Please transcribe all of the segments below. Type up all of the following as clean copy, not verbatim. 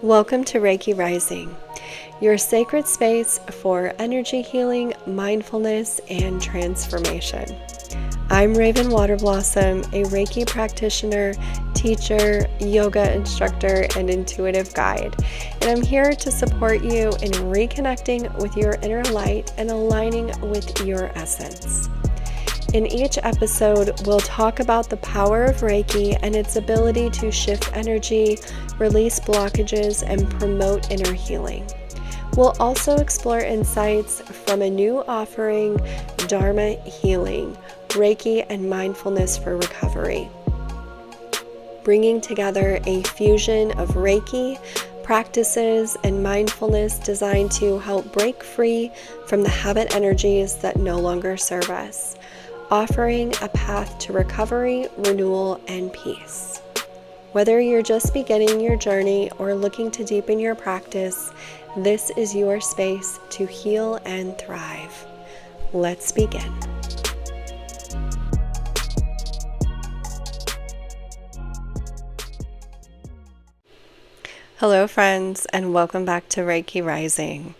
Welcome to Reiki Rising, your sacred space for energy healing, mindfulness, and transformation. I'm Raven Waterblossom, a Reiki practitioner, teacher, yoga instructor, and intuitive guide. And I'm here to support you in reconnecting with your inner light and aligning with your essence. In each episode, we'll talk about the power of Reiki and its ability to shift energy, release blockages, and promote inner healing. We'll also explore insights from a new offering, Dharma Healing, Reiki and Mindfulness for Recovery, bringing together a fusion of Reiki practices and mindfulness designed to help break free from the habit energies that no longer serve us, offering a path to recovery, renewal, and peace. Whether you're just beginning your journey or looking to deepen your practice, this is your space to heal and thrive. Let's begin. Hello, friends, and welcome back to Reiki Rising.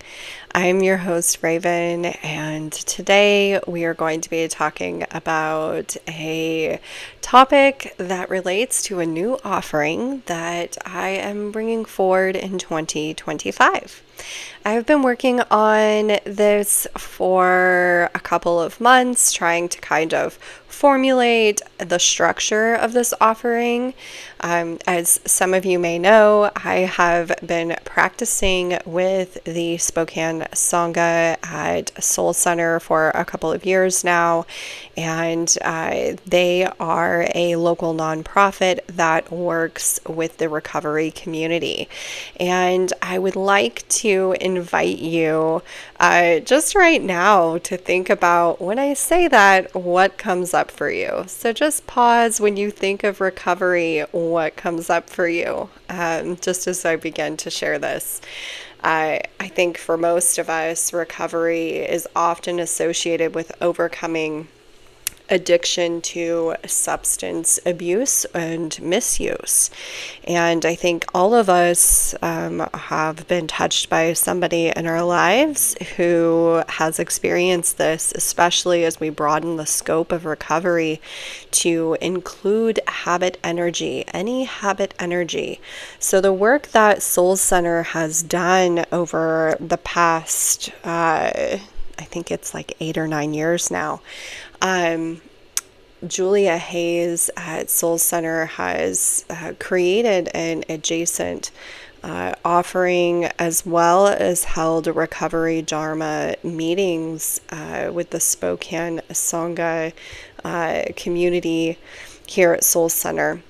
I'm your host, Raven, and today we are going to be talking about a topic that relates to a new offering that I am bringing forward in 2025. I've been working on this for a couple of months, trying to kind of formulate the structure of this offering. As some of you may know, I have been practicing with the Spokane Sangha at Soul Center for a couple of years now, and they are a local nonprofit that works with the recovery community. And I would like to invite you just right now to think about, when I say that, what comes up for you. So just pause when you think of recovery, what comes up for you, just as I begin to share this. I think for most of us, recovery is often associated with overcoming addiction to substance abuse and misuse. And I think all of us have been touched by somebody in our lives who has experienced this, especially as we broaden the scope of recovery to include habit energy, any habit energy. So the work that Soul Center has done over the past, I think it's like 8 or 9 years now, Julia Hayes at Soul Center has created an adjacent offering, as well as held recovery Dharma meetings with the Spokane Sangha community here at Soul Center.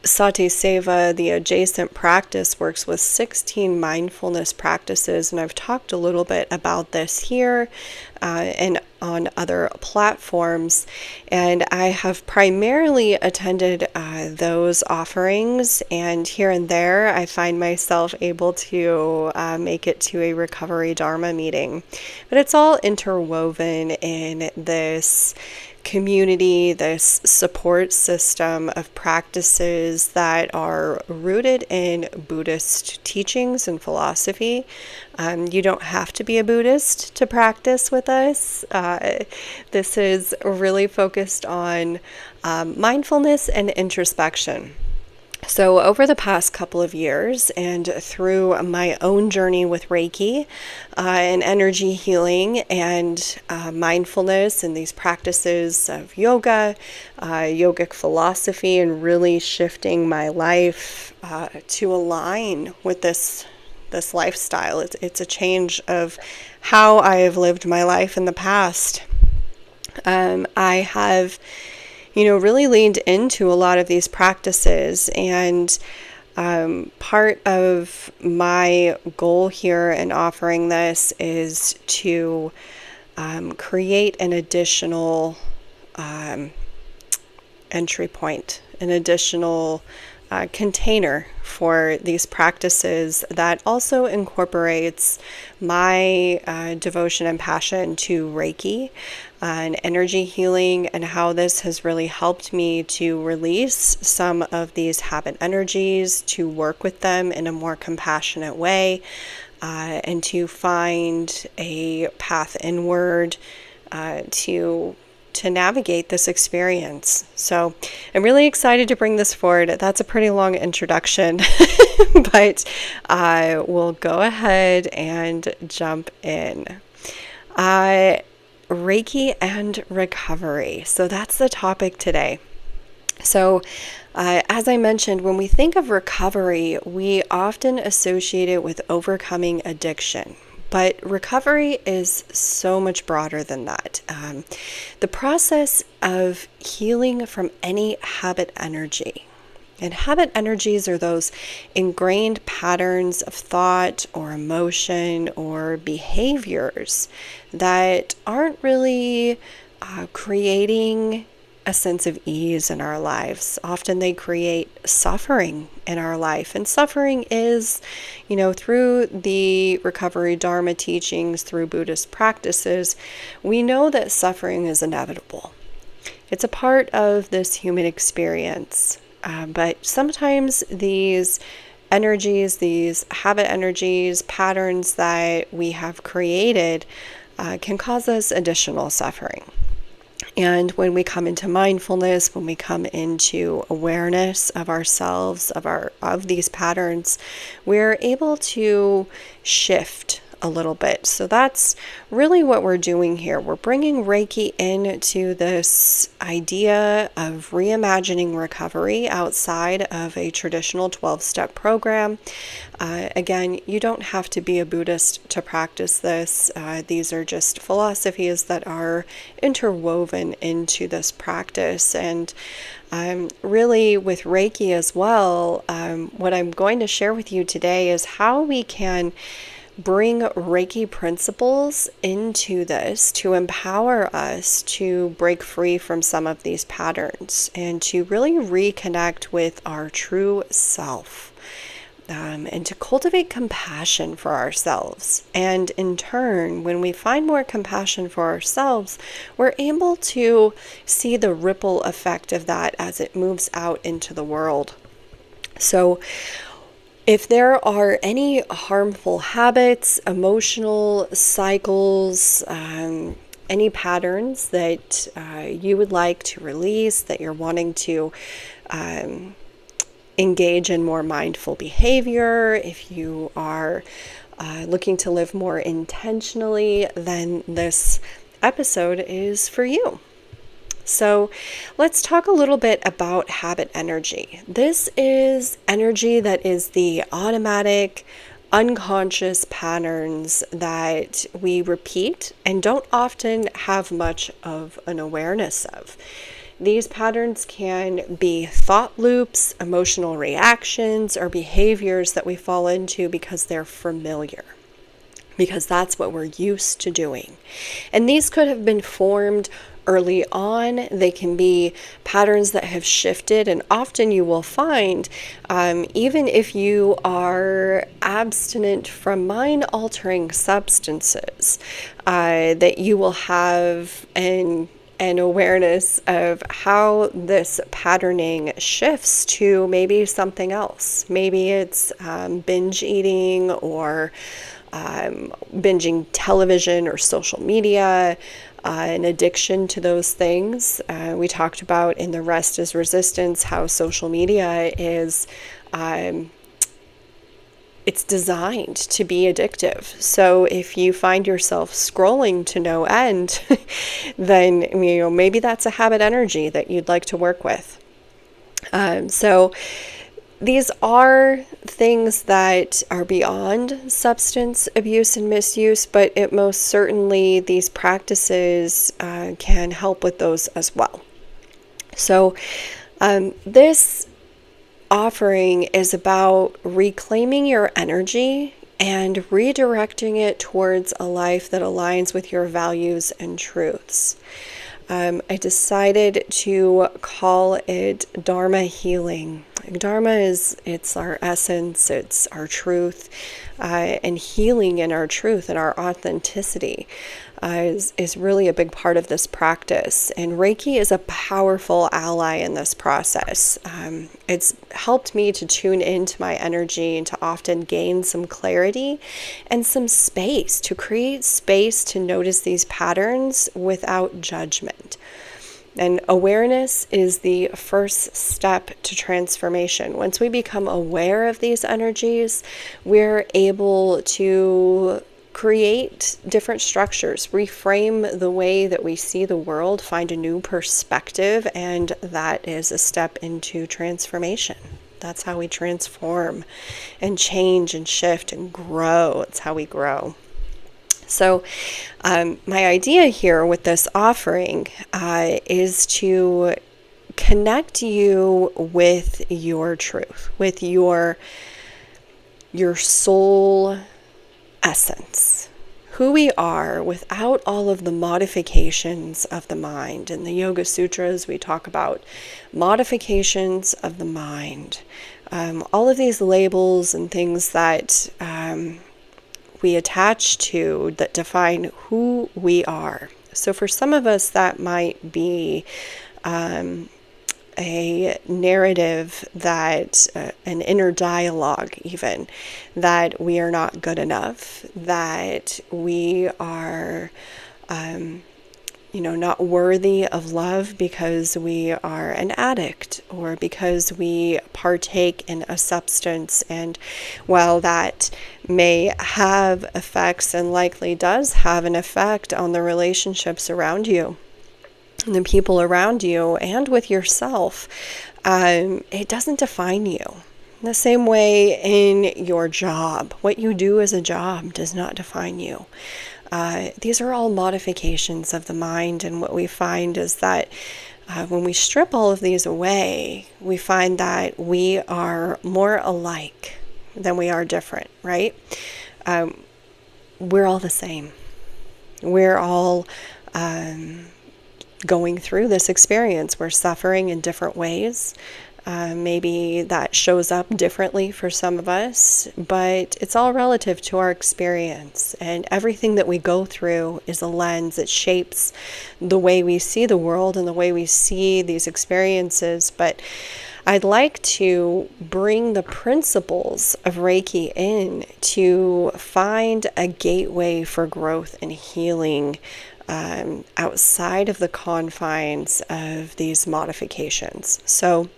Sati Seva, the adjacent practice, works with 16 mindfulness practices, and I've talked a little bit about this here and on other platforms. And I have primarily attended those offerings, and here and there I find myself able to make it to a recovery Dharma meeting. But it's all interwoven in this community, this support system of practices that are rooted in Buddhist teachings and philosophy. You don't have to be a Buddhist to practice with us. This is really focused on mindfulness and introspection. So over the past couple of years, and through my own journey with Reiki and energy healing and mindfulness and these practices of yoga, yogic philosophy, and really shifting my life to align with this lifestyle. It's a change of how I have lived my life in the past. I have really leaned into a lot of these practices, and part of my goal here in offering this is to create an additional entry point, an additional container for these practices that also incorporates my devotion and passion to Reiki and energy healing, and how this has really helped me to release some of these habit energies, to work with them in a more compassionate way, and to find a path inward to navigate this experience. So I'm really excited to bring this forward. That's a pretty long introduction, but I will go ahead and jump in. Reiki and recovery. So that's the topic today. So as I mentioned, when we think of recovery, we often associate it with overcoming addiction. But recovery is so much broader than that. The process of healing from any habit energy. And habit energies are those ingrained patterns of thought or emotion or behaviors that aren't really creating a sense of ease in our lives. Often they create suffering in our life. And suffering is, through the recovery Dharma teachings, through Buddhist practices, we know that suffering is inevitable. It's a part of this human experience. But sometimes these energies, these habit energies, patterns that we have created can cause us additional suffering. And when we come into mindfulness, when we come into awareness of ourselves, of these patterns, we're able to shift a little bit. So that's really what we're doing here. We're bringing Reiki into this idea of reimagining recovery outside of a traditional 12-step program. Again, you don't have to be a Buddhist to practice this. These are just philosophies that are interwoven into this practice. And really with Reiki as well, what I'm going to share with you today is how we can bring Reiki principles into this to empower us to break free from some of these patterns and to really reconnect with our true self, and to cultivate compassion for ourselves. And in turn, when we find more compassion for ourselves, we're able to see the ripple effect of that as it moves out into the world. So if there are any harmful habits, emotional cycles, any patterns that you would like to release, that you're wanting to engage in more mindful behavior, if you are looking to live more intentionally, then this episode is for you. So let's talk a little bit about habit energy. This is energy that is the automatic, unconscious patterns that we repeat and don't often have much of an awareness of. These patterns can be thought loops, emotional reactions, or behaviors that we fall into because they're familiar, because that's what we're used to doing. And these could have been formed early on. They can be patterns that have shifted, and often you will find, even if you are abstinent from mind-altering substances, that you will have an awareness of how this patterning shifts to maybe something else. Maybe it's binge eating or binging television or social media, an addiction to those things. We talked about in the Rest is Resistance how social media is it's designed to be addictive. So if you find yourself scrolling to no end, then maybe that's a habit energy that you'd like to work with. So these are things that are beyond substance abuse and misuse, but it most certainly, these practices can help with those as well. So this offering is about reclaiming your energy and redirecting it towards a life that aligns with your values and truths. I decided to call it Dharma Healing. Dharma it's our essence, it's our truth, and healing in our truth and our authenticity is really a big part of this practice. And Reiki is a powerful ally in this process. It's helped me to tune into my energy and to often gain some clarity and some space, to create space to notice these patterns without judgment. And awareness is the first step to transformation. Once we become aware of these energies, we're able to create different structures, reframe the way that we see the world, find a new perspective, and that is a step into transformation. That's how we transform and change and shift and grow. It's how we grow. So my idea here with this offering is to connect you with your truth, with your soul essence, who we are without all of the modifications of the mind. In the Yoga Sutras, we talk about modifications of the mind. All of these labels and things that we attach to that define who we are. So for some of us, that might be a narrative that, an inner dialogue even, that we are not good enough, that we are, not worthy of love because we are an addict or because we partake in a substance. And while that may have effects and likely does have an effect on the relationships around you, the people around you, and with yourself, it doesn't define you. The same way in your job, what you do as a job does not define you. These are all modifications of the mind, and what we find is that when we strip all of these away, we find that we are more alike than we are different, right? We're all the same. We're all going through this experience. We're suffering in different ways. Maybe that shows up differently for some of us, but it's all relative to our experience. And everything that we go through is a lens. It shapes the way we see the world and the way we see these experiences. But I'd like to bring the principles of Reiki in to find a gateway for growth and healing outside of the confines of these modifications. So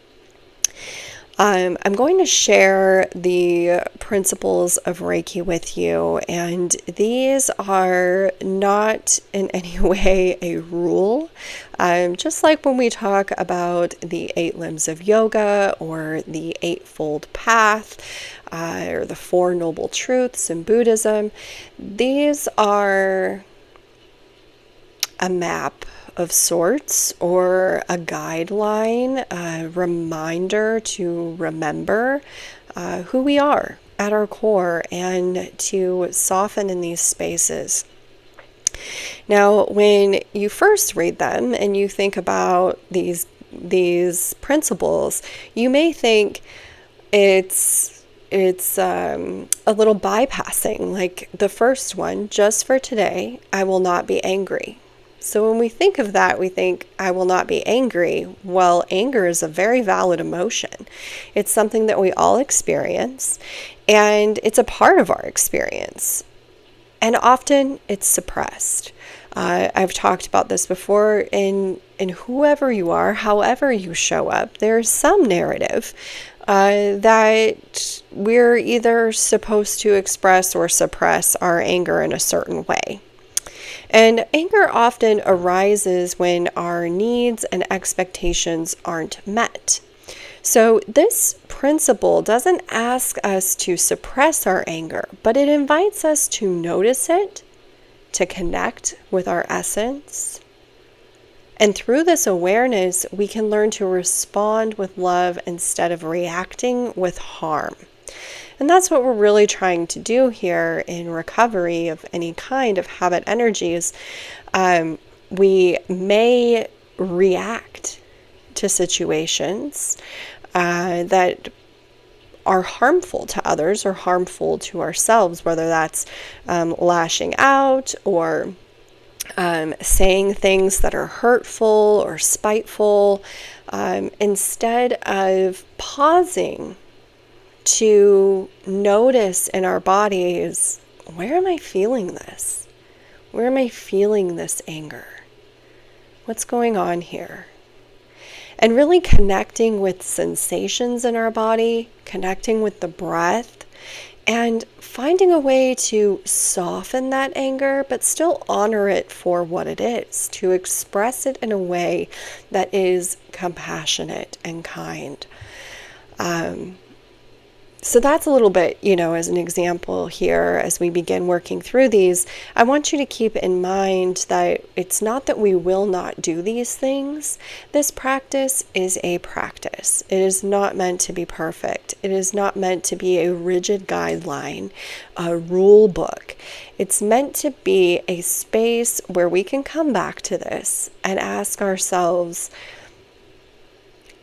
I'm going to share the principles of Reiki with you, and these are not in any way a rule. Just like when we talk about the 8 limbs of yoga or the Eightfold Path or the Four Noble Truths in Buddhism, these are a map of sorts, or a guideline, a reminder to remember who we are at our core and to soften in these spaces. Now, when you first read them and you think about these principles, you may think it's a little bypassing, like the first one, just for today, I will not be angry. So when we think of that, we think, I will not be angry. Well, anger is a very valid emotion. It's something that we all experience, and it's a part of our experience. And often it's suppressed. I've talked about this before. In whoever you are, however you show up, there's some narrative that we're either supposed to express or suppress our anger in a certain way. And anger often arises when our needs and expectations aren't met. So this principle doesn't ask us to suppress our anger, but it invites us to notice it, to connect with our essence. And through this awareness, we can learn to respond with love instead of reacting with harm. And that's what we're really trying to do here in recovery of any kind of habit energies. We may react to situations that are harmful to others or harmful to ourselves, whether that's lashing out or saying things that are hurtful or spiteful, instead of pausing to notice in our bodies, where am I feeling this? Where am I feeling this anger? What's going on here? And really connecting with sensations in our body, connecting with the breath, and finding a way to soften that anger, but still honor it for what it is, to express it in a way that is compassionate and kind. So that's a little bit, as an example here, as we begin working through these, I want you to keep in mind that it's not that we will not do these things. This practice is a practice. It is not meant to be perfect. It is not meant to be a rigid guideline, a rule book. It's meant to be a space where we can come back to this and ask ourselves,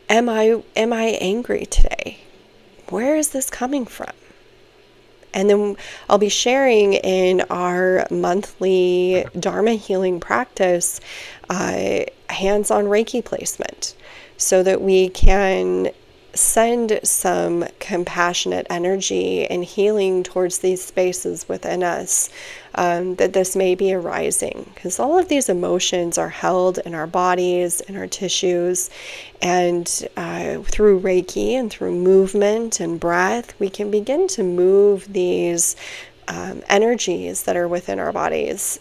am I angry today? Where is this coming from? And then I'll be sharing in our monthly Dharma Healing practice hands-on Reiki placement so that we can send some compassionate energy and healing towards these spaces within us, that this may be arising, because all of these emotions are held in our bodies, in our tissues, and through Reiki and through movement and breath, we can begin to move these energies that are within our bodies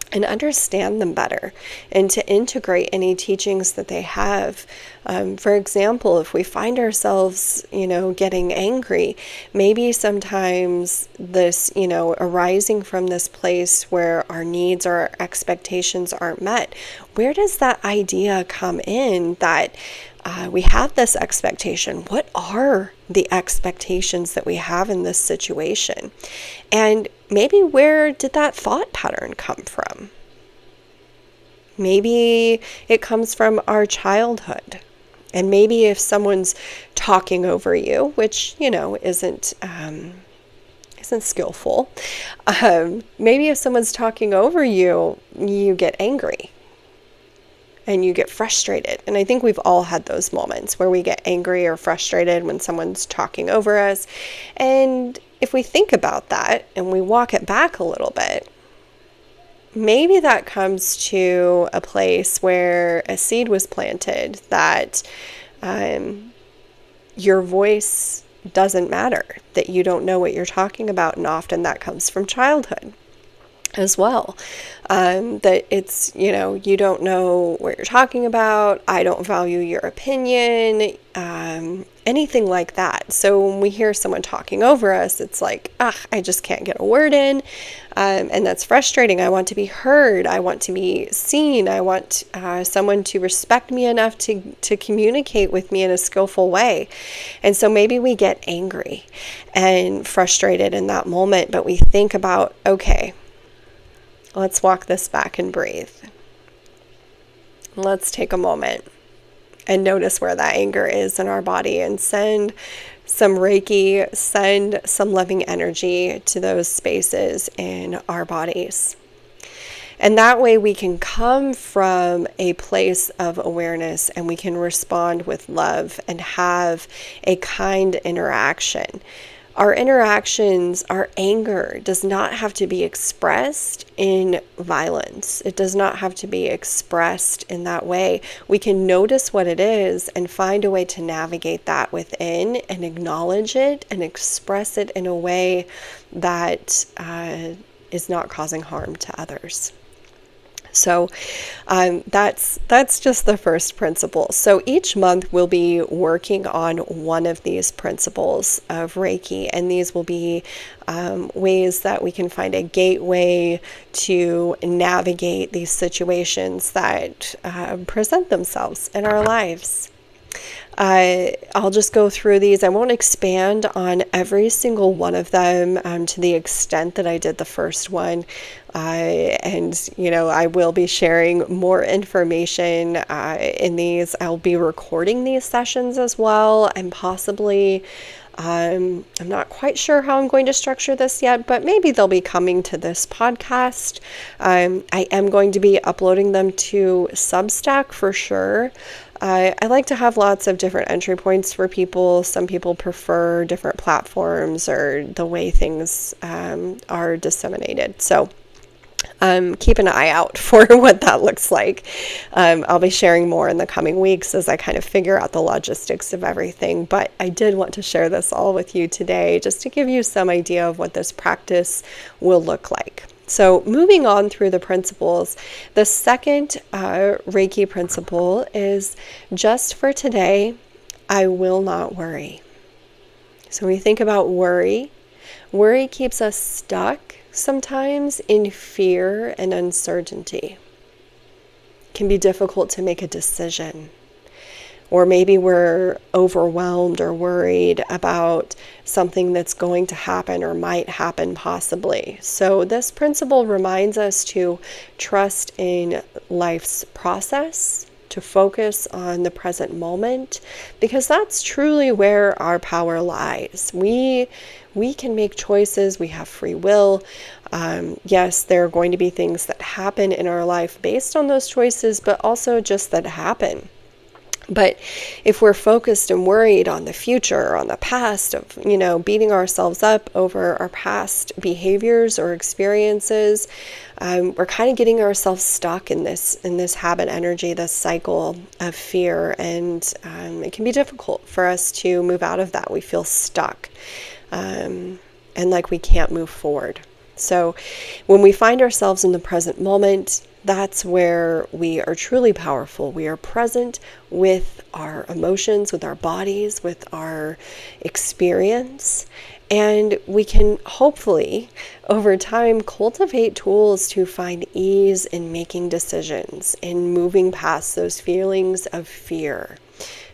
and understand them better, and to integrate any teachings that they have. For example, if we find ourselves, getting angry, maybe sometimes this, arising from this place where our needs or our expectations aren't met, where does that idea come in that we have this expectation? What are the expectations that we have in this situation? And maybe where did that thought pattern come from? Maybe it comes from our childhood. And maybe if someone's talking over you, which, isn't skillful, maybe if someone's talking over you, you get angry. And you get frustrated. And I think we've all had those moments where we get angry or frustrated when someone's talking over us. And if we think about that and we walk it back a little bit, maybe that comes to a place where a seed was planted that your voice doesn't matter, that you don't know what you're talking about. And often that comes from childhood as well. That it's, you don't know what you're talking about. I don't value your opinion, anything like that. So when we hear someone talking over us, it's like, I just can't get a word in. And that's frustrating. I want to be heard. I want to be seen. I want someone to respect me enough to communicate with me in a skillful way. And so maybe we get angry and frustrated in that moment, but we think about, okay, let's walk this back and breathe. Let's take a moment and notice where that anger is in our body and send some Reiki, send some loving energy to those spaces in our bodies. And that way we can come from a place of awareness and we can respond with love and have a kind interaction. Our interactions, our anger does not have to be expressed in violence. It does not have to be expressed in that way. We can notice what it is and find a way to navigate that within and acknowledge it and express it in a way that is not causing harm to others. So that's just the first principle. So each month we'll be working on one of these principles of Reiki, and these will be ways that we can find a gateway to navigate these situations that present themselves in our lives. I'll just go through these. I won't expand on every single one of them to the extent that I did the first one. And, I will be sharing more information in these. I'll be recording these sessions as well, and possibly I'm not quite sure how I'm going to structure this yet, but maybe they'll be coming to this podcast. I am going to be uploading them to Substack for sure. I like to have lots of different entry points for people. Some people prefer different platforms or the way things are disseminated. So keep an eye out for what that looks like. I'll be sharing more in the coming weeks as I kind of figure out the logistics of everything. But I did want to share this all with you today just to give you some idea of what this practice will look like. So moving on through the principles, the second Reiki principle is just for today, I will not worry. So when we think about worry keeps us stuck sometimes in fear and uncertainty. It can be difficult to make a decision. Or maybe we're overwhelmed or worried about something that's going to happen or might happen possibly. So this principle reminds us to trust in life's process, to focus on the present moment, because that's truly where our power lies. We can make choices. We have free will. Yes, there are going to be things that happen in our life based on those choices, but also just that happen. But if we're focused and worried on the future or on the past of, beating ourselves up over our past behaviors or experiences, we're kind of getting ourselves stuck in this habit energy, this cycle of fear. And it can be difficult for us to move out of that. We feel stuck and like we can't move forward. So when we find ourselves in the present moment, that's where we are truly powerful. We are present with our emotions, with our bodies, with our experience, and we can hopefully, over time, cultivate tools to find ease in making decisions, in moving past those feelings of fear,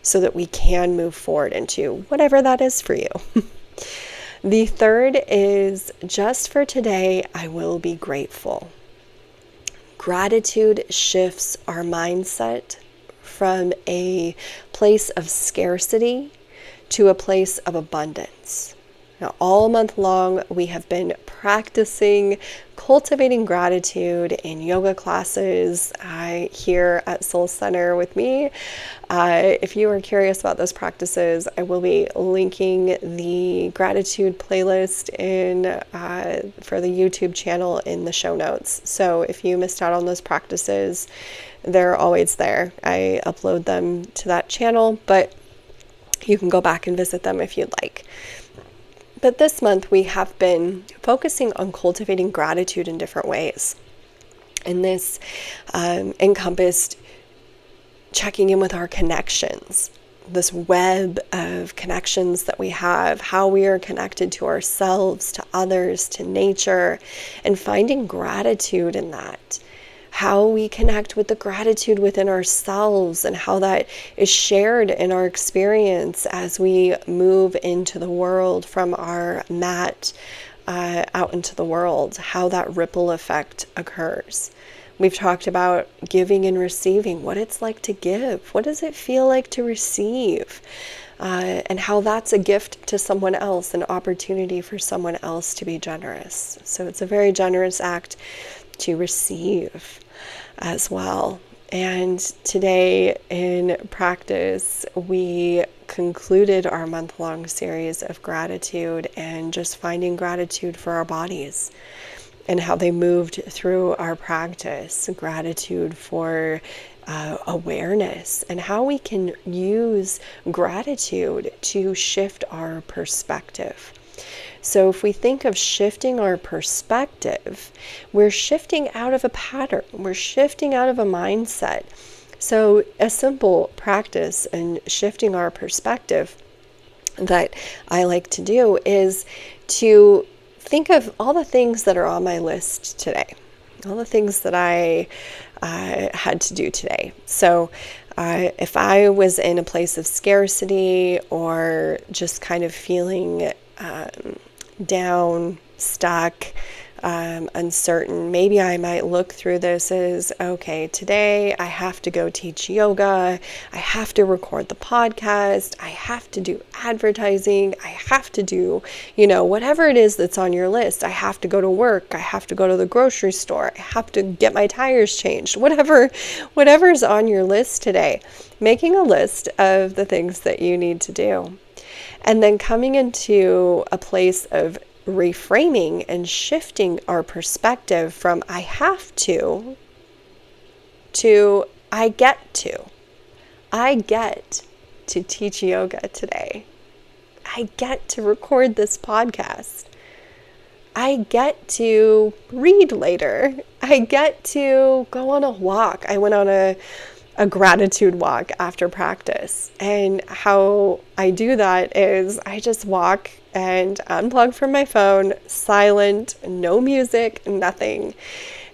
so that we can move forward into whatever that is for you. The third is just for today, I will be grateful. Gratitude shifts our mindset from a place of scarcity to a place of abundance. Now, all month long, we have been practicing cultivating gratitude in yoga classes here at Soul Center with me. If you are curious about those practices, I will be linking the gratitude playlist for the YouTube channel in the show notes. So if you missed out on those practices, they're always there. I upload them to that channel, but you can go back and visit them if you'd like. But this month we have been focusing on cultivating gratitude in different ways. And this encompassed checking in with our connections, this web of connections that we have, how we are connected to ourselves, to others, to nature, and finding gratitude in that. How we connect with the gratitude within ourselves and how that is shared in our experience as we move into the world from our mat out into the world, how that ripple effect occurs. We've talked about giving and receiving, what it's like to give. What does it feel like to receive? And how that's a gift to someone else, an opportunity for someone else to be generous. So it's a very generous act to receive as well. And today in practice, we concluded our month-long series of gratitude and just finding gratitude for our bodies and how they moved through our practice. Gratitude for awareness and how we can use gratitude to shift our perspective. So if we think of shifting our perspective, we're shifting out of a pattern, we're shifting out of a mindset. So a simple practice in shifting our perspective that I like to do is to think of all the things that are on my list today, all the things that I had to do today. So If I was in a place of scarcity or just kind of feeling down, stuck, uncertain, maybe I might look through this as, okay, today I have to go teach yoga, I have to record the podcast, I have to do advertising, I have to do, whatever it is that's on your list. I have to go to work, I have to go to the grocery store, I have to get my tires changed, whatever's on your list today. Making a list of the things that you need to do. And then coming into a place of reframing and shifting our perspective from I have to I get to. I get to teach yoga today. I get to record this podcast. I get to read later. I get to go on a walk. I went on a gratitude walk after practice. And how I do that is I just walk and unplug from my phone, silent, no music, nothing.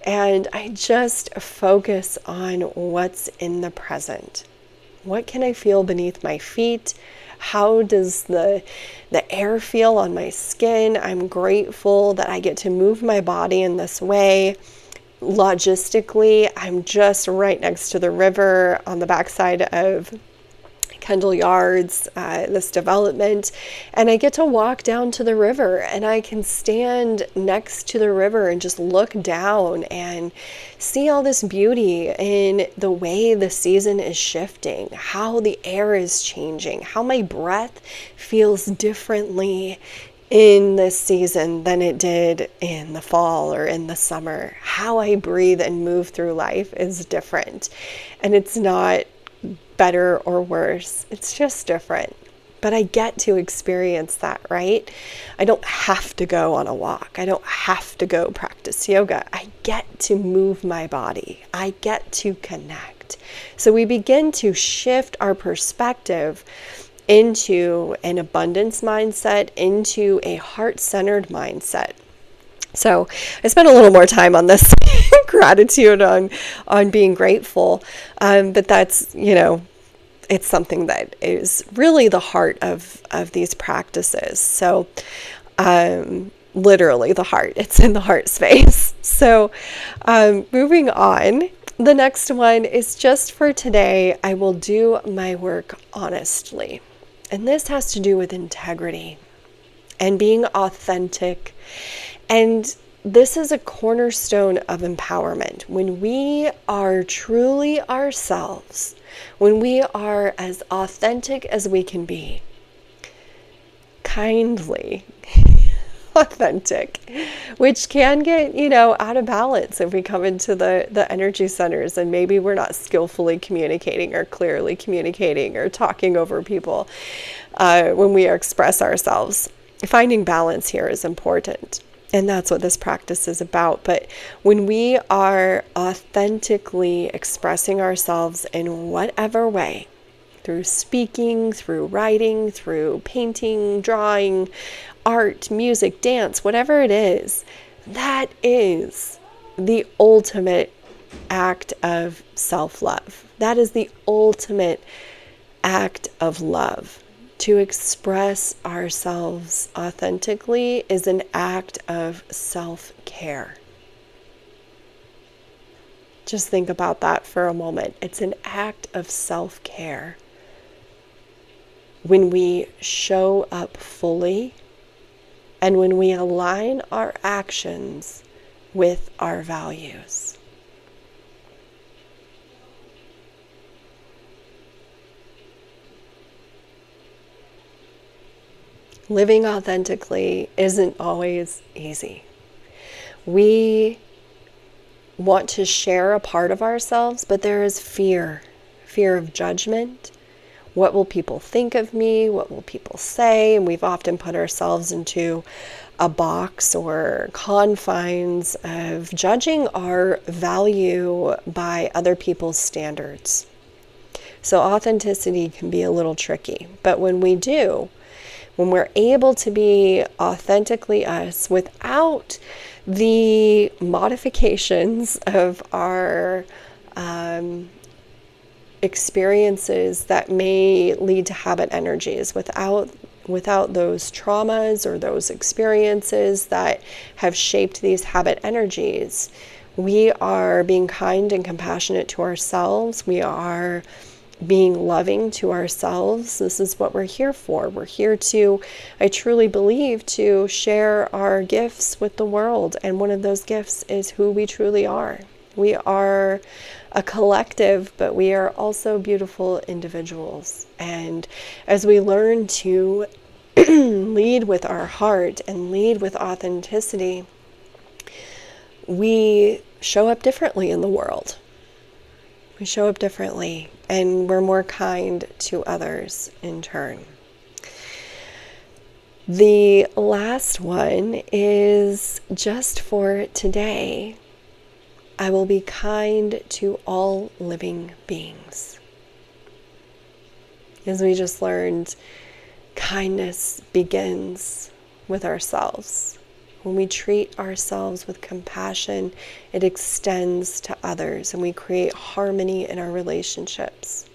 And I just focus on what's in the present. What can I feel beneath my feet? How does the air feel on my skin? I'm grateful that I get to move my body in this way. Logistically, I'm just right next to the river on the backside of Kendall Yards, this development, and I get to walk down to the river, and I can stand next to the river and just look down and see all this beauty in the way the season is shifting, how the air is changing, how my breath feels differently in this season than it did in the fall or in the summer. How I breathe and move through life is different, and it's not better or worse. It's just different. But I get to experience that, right? I don't have to go on a walk. I don't have to go practice yoga. I get to move my body. I get to connect. So we begin to shift our perspective into an abundance mindset, into a heart-centered mindset. So I spent a little more time on this gratitude, on being grateful, but that's, it's something that is really the heart of these practices. So literally the heart, it's in the heart space. So moving on, the next one is just for today, I will do my work honestly. And this has to do with integrity and being authentic. And this is a cornerstone of empowerment. When we are truly ourselves, when we are as authentic as we can be, kindly authentic, which can get, out of balance if we come into the energy centers and maybe we're not skillfully communicating or clearly communicating or talking over people when we express ourselves. Finding balance here is important. And that's what this practice is about. But when we are authentically expressing ourselves in whatever way, through speaking, through writing, through painting, drawing, art, music, dance, whatever it is, that is the ultimate act of self-love. That is the ultimate act of love. To express ourselves authentically is an act of self-care. Just think about that for a moment. It's an act of self-care. When we show up fully and when we align our actions with our values. Living authentically isn't always easy. We want to share a part of ourselves, but there is fear of judgment. What will people think of me? What will people say? And we've often put ourselves into a box or confines of judging our value by other people's standards. So authenticity can be a little tricky, but when we're able to be authentically us without the modifications of our experiences that may lead to habit energies. Without those traumas or those experiences that have shaped these habit energies, we are being kind and compassionate to ourselves. We are being loving to ourselves. This is what we're here for. We're here to, I truly believe, to share our gifts with the world. And one of those gifts is who we truly are. We are a collective, but we are also beautiful individuals. And as we learn to lead with our heart and lead with authenticity, we show up differently in the world. We show up differently, and we're more kind to others in turn. The last one is just for today. I will be kind to all living beings. As we just learned, kindness begins with ourselves. When we treat ourselves with compassion, it extends to others, and we create harmony in our relationships.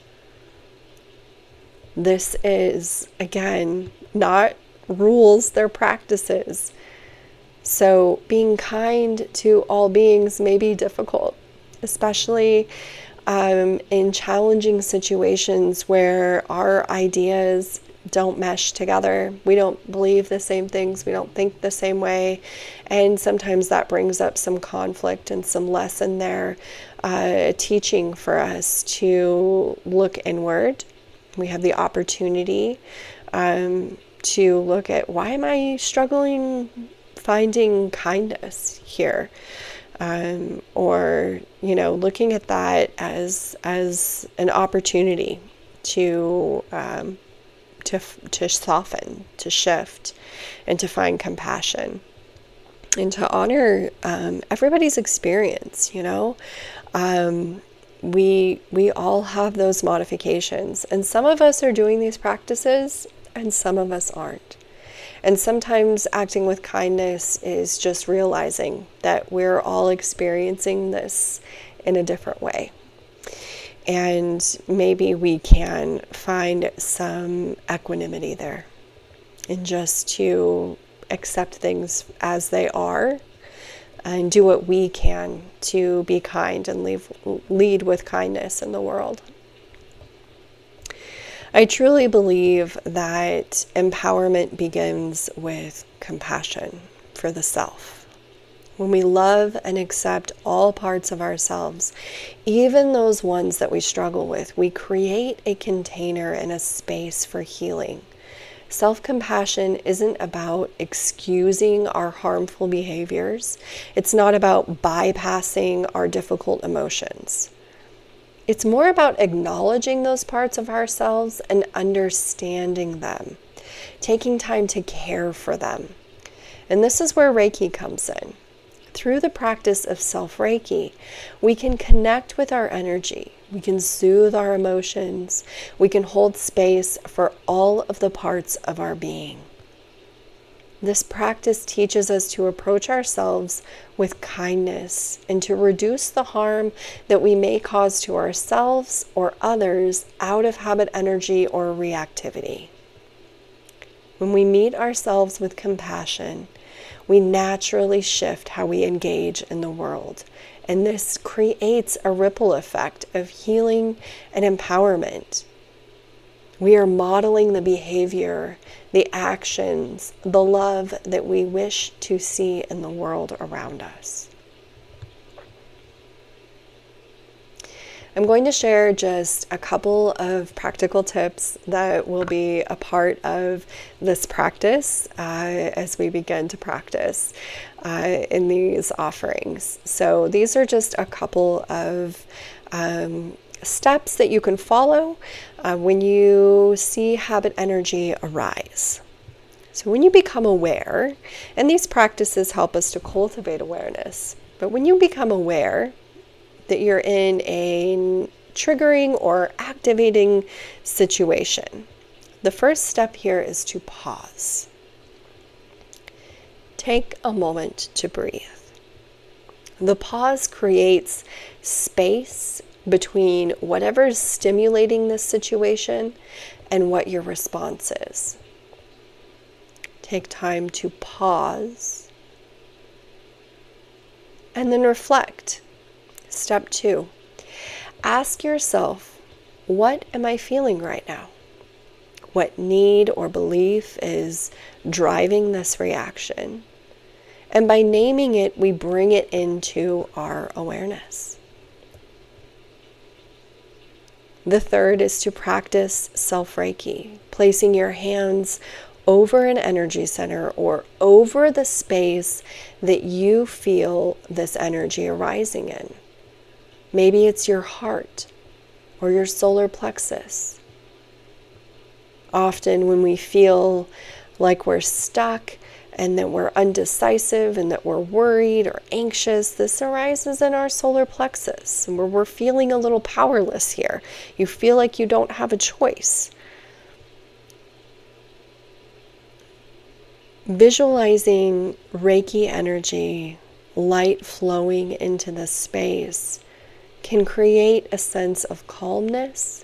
This is, again, not rules, they're practices. So being kind to all beings may be difficult, especially in challenging situations where our ideas don't mesh together. We don't believe the same things. We don't think the same way. And sometimes that brings up some conflict and some lesson there, teaching for us to look inward. We have the opportunity to look at, why am I struggling finding kindness here? Or, looking at that as an opportunity to soften, to shift, and to find compassion, and to honor everybody's experience. We all have those modifications, and some of us are doing these practices and some of us aren't. And sometimes acting with kindness is just realizing that we're all experiencing this in a different way. And maybe we can find some equanimity there, and just to accept things as they are and do what we can to be kind and lead with kindness in the world. I truly believe that empowerment begins with compassion for the self. When we love and accept all parts of ourselves, even those ones that we struggle with, we create a container and a space for healing. Self-compassion isn't about excusing our harmful behaviors. It's not about bypassing our difficult emotions. It's more about acknowledging those parts of ourselves and understanding them, taking time to care for them. And this is where Reiki comes in. Through the practice of self-Reiki, we can connect with our energy. We can soothe our emotions. We can hold space for all of the parts of our being. This practice teaches us to approach ourselves with kindness and to reduce the harm that we may cause to ourselves or others out of habit energy or reactivity. When we meet ourselves with compassion, we naturally shift how we engage in the world. And this creates a ripple effect of healing and empowerment. We are modeling the behavior, the actions, the love that we wish to see in the world around us. I'm going to share just a couple of practical tips that will be a part of this practice as we begin to practice in these offerings. So these are just a couple of steps that you can follow when you see habit energy arise. So when you become aware, and these practices help us to cultivate awareness, but when you become aware that you're in a triggering or activating situation, the first step here is to pause. Take a moment to breathe. The pause creates space between whatever's stimulating this situation and what your response is. Take time to pause and then reflect. Step 2, ask yourself, what am I feeling right now? What need or belief is driving this reaction? And by naming it, we bring it into our awareness. The third is to practice self-Reiki, placing your hands over an energy center or over the space that you feel this energy arising in. Maybe it's your heart or your solar plexus. Often when we feel like we're stuck and that we're undecisive and that we're worried or anxious, this arises in our solar plexus, and where we're feeling a little powerless here. You feel like you don't have a choice. Visualizing Reiki energy, light flowing into this space, can create a sense of calmness,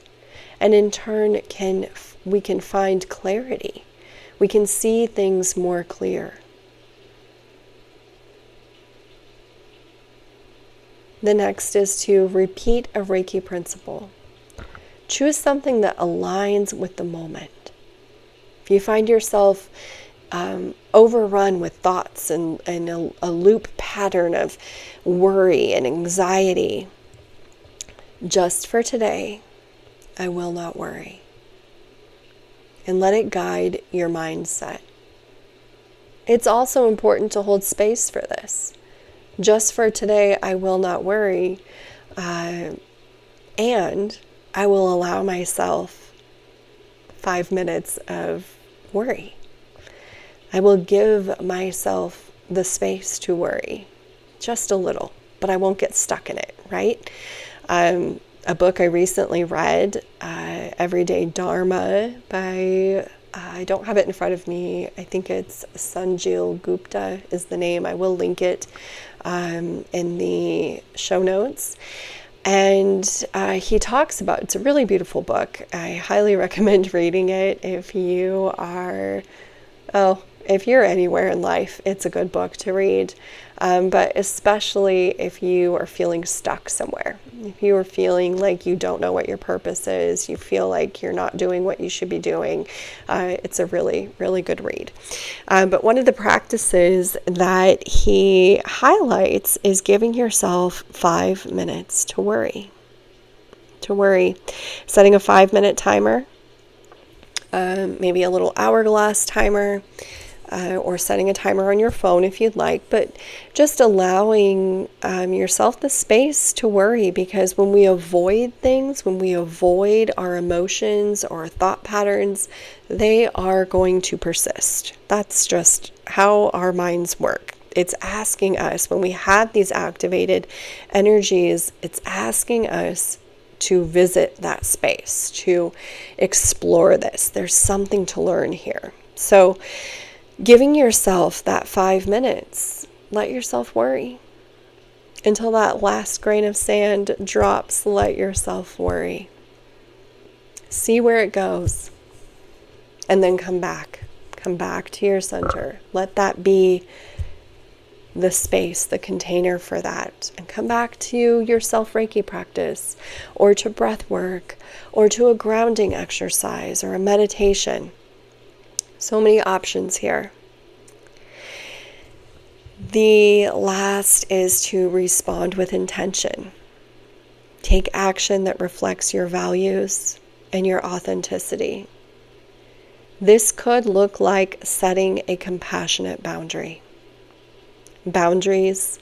and in turn we can find clarity. We can see things more clear. The next is to repeat a Reiki principle. Choose something that aligns with the moment. If you find yourself overrun with thoughts and a loop pattern of worry and anxiety, just for today, I will not worry. And let it guide your mindset. It's also important to hold space for this. Just for today, I will not worry, and I will allow myself 5 minutes of worry. I will give myself the space to worry, just a little, but I won't get stuck in it, right? A book I recently read, Everyday Dharma by, I don't have it in front of me, I think it's Sanjil Gupta is the name. I will link it in the show notes. And he talks about, it's a really beautiful book. I highly recommend reading it if you are, if you're anywhere in life, it's a good book to read. But especially if you are feeling stuck somewhere. If you are feeling like you don't know what your purpose is, you feel like you're not doing what you should be doing, it's a really, really good read. But one of the practices that he highlights is giving yourself 5 minutes to worry. Setting a 5-minute timer, maybe a little hourglass timer, or setting a timer on your phone if you'd like, but just allowing yourself the space to worry, because when we avoid things, when we avoid our emotions or thought patterns, they are going to persist. That's just how our minds work. It's asking us, when we have these activated energies, it's asking us to visit that space, to explore this. There's something to learn here. So giving yourself that 5 minutes, let yourself worry. Until that last grain of sand drops, let yourself worry. See where it goes. And then come back. Come back to your center. Let that be the space, the container for that. And come back to your self-Reiki practice, or to breath work, or to a grounding exercise, or a meditation. So many options here. The last is to respond with intention. Take action that reflects your values and your authenticity. This could look like setting a compassionate boundary. Boundaries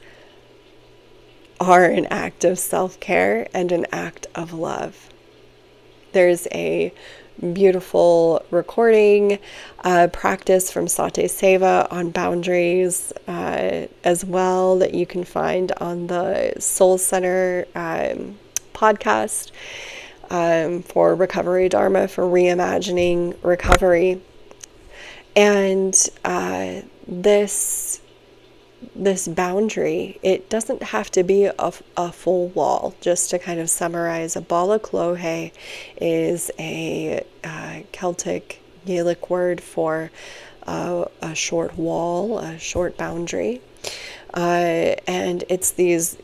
are an act of self-care and an act of love. There's a beautiful recording practice from Sate Seva on boundaries as well that you can find on the Soul Center podcast for Recovery Dharma, for reimagining recovery. And this this boundary, it doesn't have to be a full wall. Just to kind of summarize, a bala clohe is a Celtic Gaelic word for a short wall, a short boundary. And it's these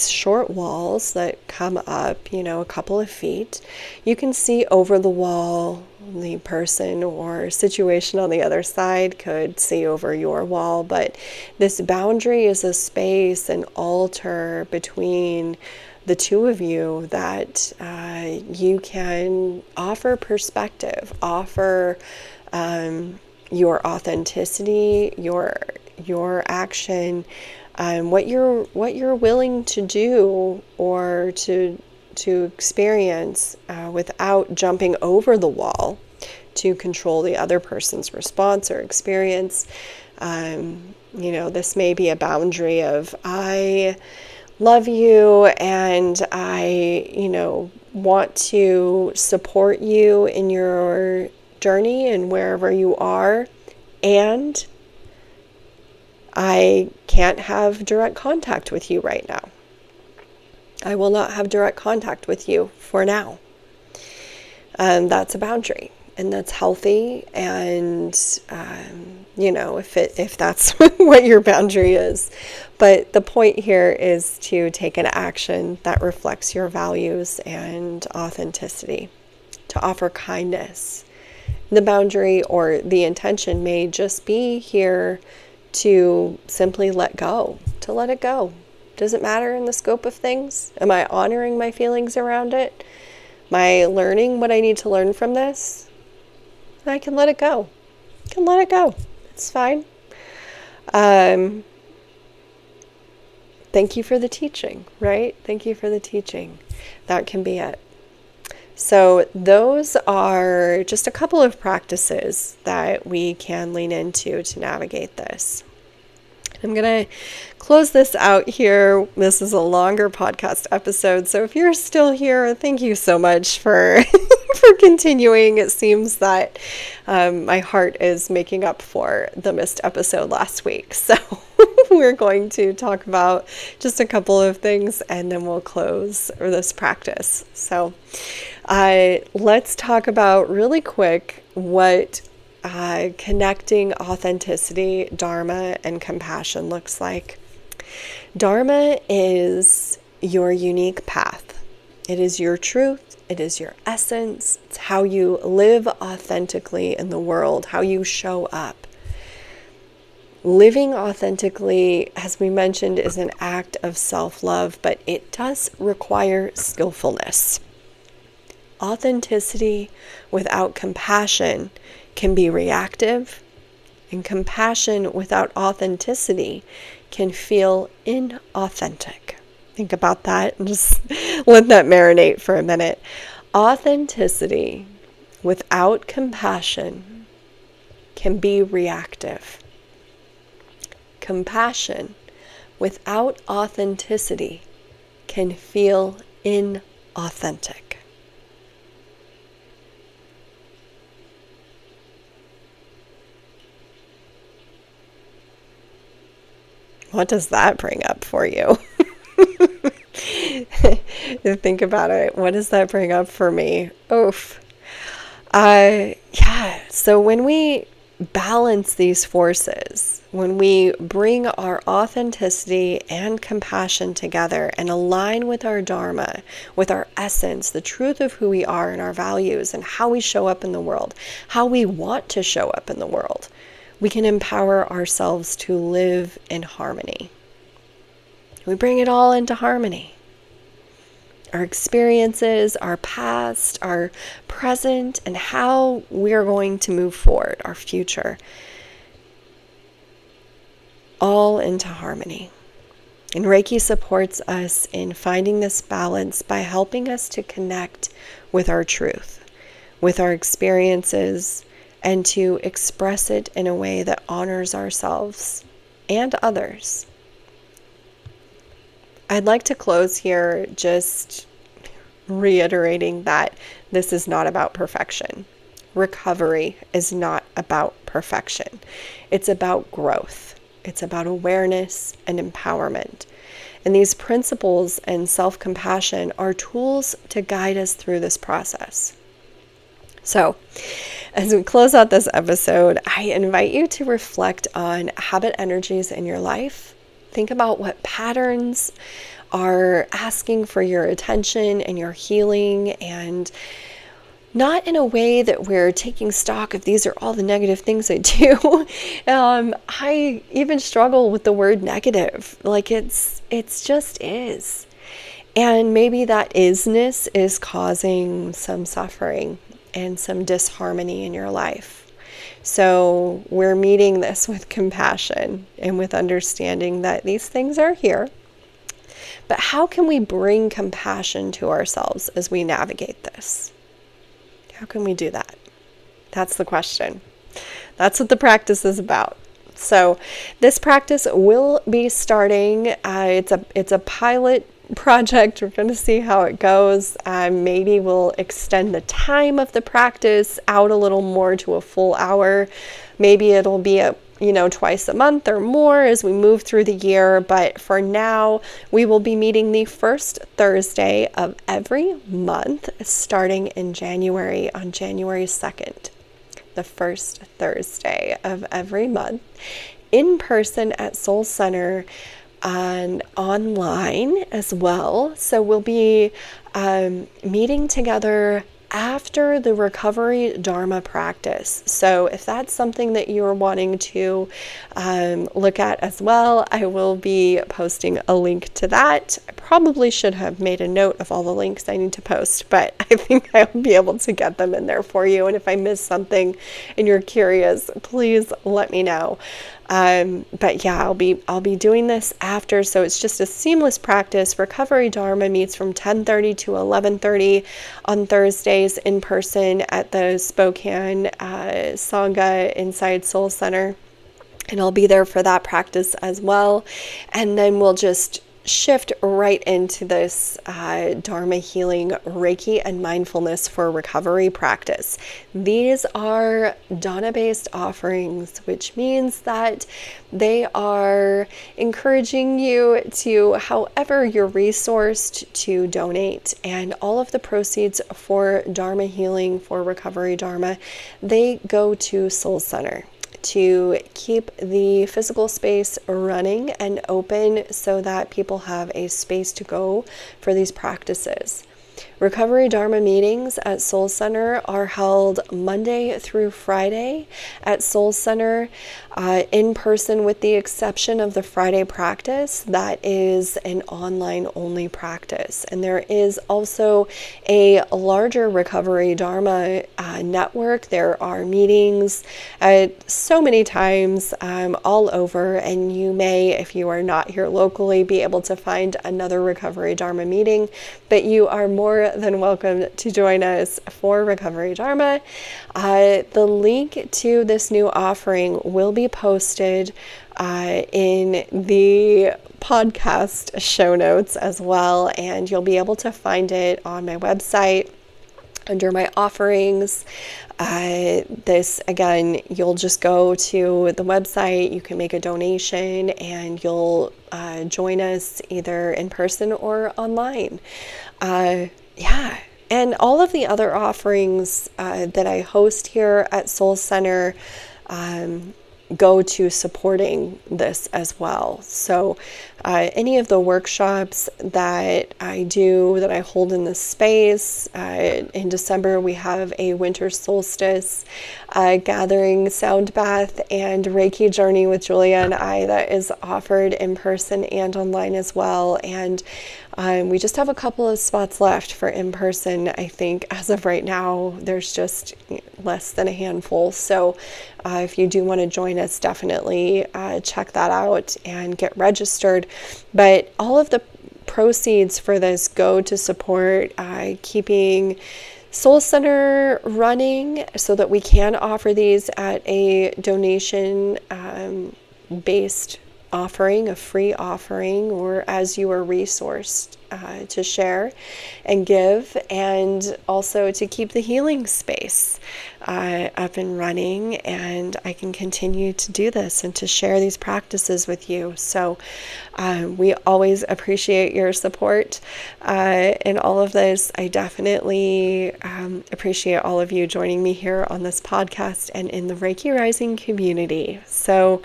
short walls that come up, a couple of feet. You can see over the wall. The person or situation on the other side could see over your wall, but this boundary is a space, an altar between the two of you that you can offer perspective, offer your authenticity, your action, what you're willing to do or to experience without jumping over the wall to control the other person's response or experience. This may be a boundary of, I love you and I, want to support you in your journey and wherever you are, and I can't have direct contact with you right now. I will not have direct contact with you for now. That's a boundary, and that's healthy. And if that's what your boundary is, but the point here is to take an action that reflects your values and authenticity, to offer kindness. The boundary or the intention may just be here to simply let go, to let it go. Does it matter in the scope of things? Am I honoring my feelings around it? Am I learning what I need to learn from this? I can let it go. I can let it go. It's fine. Thank you for the teaching, right? Thank you for the teaching. That can be it. So those are just a couple of practices that we can lean into to navigate this. I'm going to close this out here. This is a longer podcast episode, so if you're still here, thank you so much for for continuing. It seems that my heart is making up for the missed episode last week. So we're going to talk about just a couple of things, and then we'll close this practice. So let's talk about really quick what connecting authenticity, Dharma, and compassion looks like. Dharma is your unique path. It is your truth. It is your essence. It's how you live authentically in the world, how you show up. Living authentically, as we mentioned, is an act of self-love, but it does require skillfulness. Authenticity without compassion can be reactive, and compassion without authenticity can feel inauthentic. Think about that and just let that marinate for a minute. Authenticity without compassion can be reactive. Compassion without authenticity can feel inauthentic. What does that bring up for you? Think about it. What does that bring up for me? Oof. So when we balance these forces, when we bring our authenticity and compassion together and align with our Dharma, with our essence, the truth of who we are and our values and how we show up in the world, how we want to show up in the world, we can empower ourselves to live in harmony. We bring it all into harmony. Our experiences, our past, our present, and how we are going to move forward, our future, all into harmony. And Reiki supports us in finding this balance by helping us to connect with our truth, with our experiences, and to express it in a way that honors ourselves and others. I'd like to close here just reiterating that this is not about perfection. Recovery is not about perfection. It's about growth. It's about awareness and empowerment. And these principles and self-compassion are tools to guide us through this process. So, as we close out this episode, I invite you to reflect on habit energies in your life. Think about what patterns are asking for your attention and your healing, and not in a way that we're taking stock of these are all the negative things I do. I even struggle with the word negative. Like it's just is. And maybe that isness is causing some suffering and some disharmony in your life. So we're meeting this with compassion and with understanding that these things are here. But how can we bring compassion to ourselves as we navigate this? How can we do that? That's the question. That's what the practice is about. So this practice will be starting. It's a pilot project. We're going to see how it goes. Maybe we'll extend the time of the practice out a little more to a full hour. Maybe it'll be twice a month or more as we move through the year. But for now, we will be meeting the first Thursday of every month, starting in January, on January 2nd. The first Thursday of every month, in person at Soul Center, and online as well. So we'll be meeting together after the Recovery Dharma practice. So if that's something that you're wanting to look at as well, I will be posting a link to that. I probably should have made a note of all the links I need to post, but I think I'll be able to get them in there for you. And if I miss something and you're curious, please let me know. But yeah, I'll be doing this after, so it's just a seamless practice. Recovery Dharma meets from 10:30 to 11:30 on Thursdays in person at the Spokane Sangha inside Soul Center, and I'll be there for that practice as well. And then we'll just shift right into this Dharma Healing, Reiki, and Mindfulness for Recovery practice. These are dana-based offerings, which means that they are encouraging you to, however you're resourced, to donate. And all of the proceeds for Dharma Healing, for Recovery Dharma, they go to Soul Center to keep the physical space running and open so that people have a space to go for these practices. Recovery Dharma meetings at Soul Center are held Monday through Friday at Soul Center in person, with the exception of the Friday practice. That is an online only practice. And there is also a larger Recovery Dharma network. There are meetings so many times all over, and you may, if you are not here locally, be able to find another Recovery Dharma meeting, but you are more than welcome to join us for Recovery Dharma. The link to this new offering will be posted in the podcast show notes as well, and you'll be able to find it on my website under my offerings. This, again, you'll just go to the website, you can make a donation, and you'll join us either in person or online. And all of the other offerings that I host here at Soul Center go to supporting this as well. So any of the workshops that I do, that I hold in this space, in December we have a winter solstice gathering sound bath and Reiki journey with Julia and I that is offered in person and online as well. And we just have a couple of spots left for in-person. I think as of right now, there's just less than a handful. So if you do want to join us, definitely check that out and get registered. But all of the proceeds for this go to support keeping Soul Center running so that we can offer these at a donation based offering, a free offering, or as you are resourced to share and give, and also to keep the healing space up and running, and I can continue to do this and to share these practices with you. So we always appreciate your support in all of this. I definitely appreciate all of you joining me here on this podcast and in the Reiki Rising community. So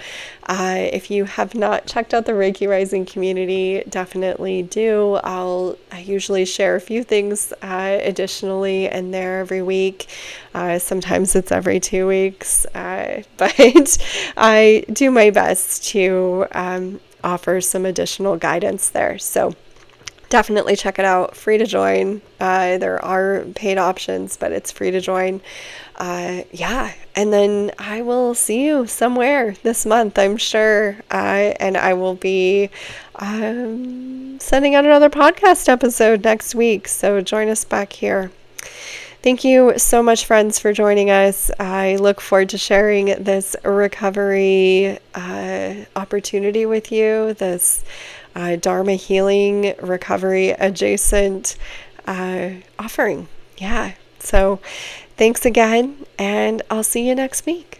if you have not checked out the Reiki Rising community, definitely do. I usually share a few things additionally in there every week. Sometimes it's every 2 weeks, but I do my best to offer some additional guidance there. So definitely check it out. Free to join. There are paid options, but it's free to join. And then I will see you somewhere this month, I'm sure. And I will be sending out another podcast episode next week. So join us back here. Thank you so much, friends, for joining us. I look forward to sharing this recovery opportunity with you, this Dharma Healing recovery adjacent offering. Yeah. So thanks again, and I'll see you next week.